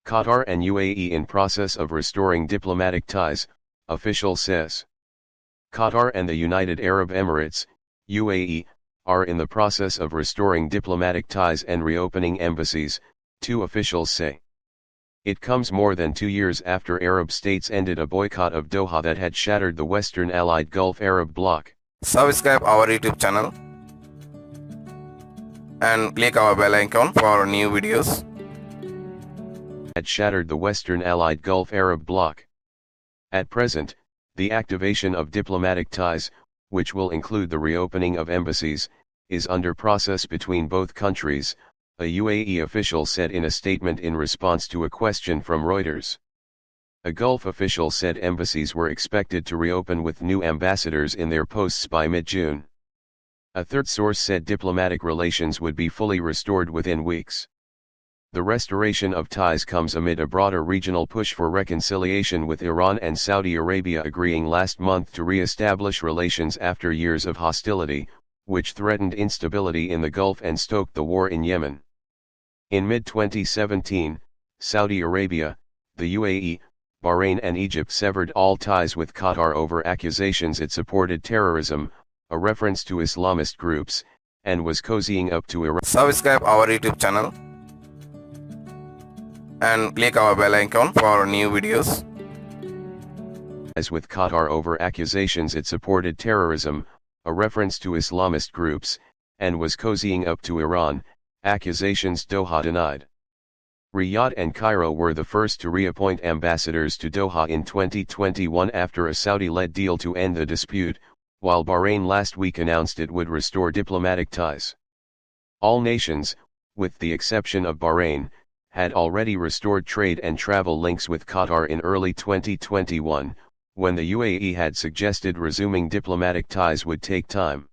Qatar and UAE in process of restoring diplomatic ties, official says. Qatar and the United Arab Emirates, UAE, are in the process of restoring diplomatic ties and reopening embassies, two officials say. It comes more than 2 years after Arab states ended a boycott of Doha that had shattered the Western allied Gulf Arab bloc. Subscribe our YouTube channel and click our bell icon for new videos. Had shattered the Western allied Gulf Arab bloc. At present, the activation of diplomatic ties, which will include the reopening of embassies, is under process between both countries, a UAE official said in a statement in response to a question from Reuters. A Gulf official said embassies were expected to reopen with new ambassadors in their posts by mid-June. A third source said diplomatic relations would be fully restored within weeks. The restoration of ties comes amid a broader regional push for reconciliation, with Iran and Saudi Arabia agreeing last month to re-establish relations after years of hostility, which threatened instability in the Gulf and stoked the war in Yemen. In mid-2017, Saudi Arabia, the UAE, Bahrain and Egypt severed all ties with Qatar over accusations it supported terrorism, a reference to Islamist groups, and was cozying up to Iran. Subscribe our YouTube channel and click our bell icon for new videos. As with Qatar over accusations it supported terrorism, a reference to Islamist groups, and was cozying up to Iran, accusations Doha denied. Riyadh and Cairo were the first to reappoint ambassadors to Doha in 2021 after a Saudi-led deal to end the dispute, while Bahrain last week announced it would restore diplomatic ties. All nations, with the exception of Bahrain, had already restored trade and travel links with Qatar in early 2021, when the UAE had suggested resuming diplomatic ties would take time.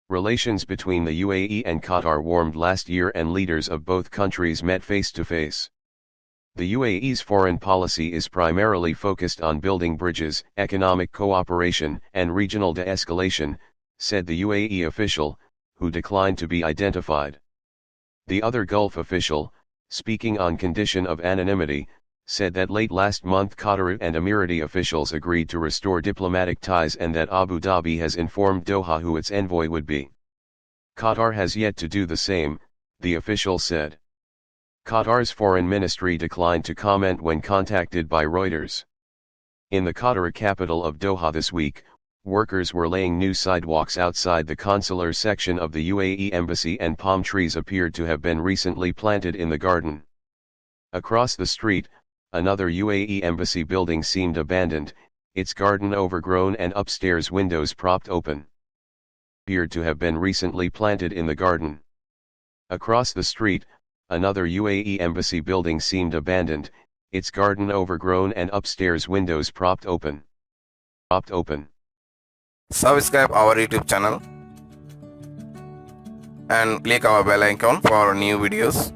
Relations between the UAE and Qatar warmed last year and leaders of both countries met face-to-face. The UAE's foreign policy is primarily focused on building bridges, economic cooperation, and regional de-escalation, said the UAE official, who declined to be identified. The other Gulf official, speaking on condition of anonymity, said that late last month Qatari and Emirati officials agreed to restore diplomatic ties and that Abu Dhabi has informed Doha who its envoy would be. Qatar has yet to do the same, the official said. Qatar's foreign ministry declined to comment when contacted by Reuters. In the Qatari capital of Doha this week, workers were laying new sidewalks outside the consular section of the UAE embassy and palm trees appeared to have been recently planted in the garden. Across the street, another UAE embassy building seemed abandoned, its garden overgrown and upstairs windows propped open. Appeared to have been recently planted in the garden. Across the street, another UAE embassy building seemed abandoned, its garden overgrown and upstairs windows propped open. Subscribe our YouTube channel and click our bell icon for new videos.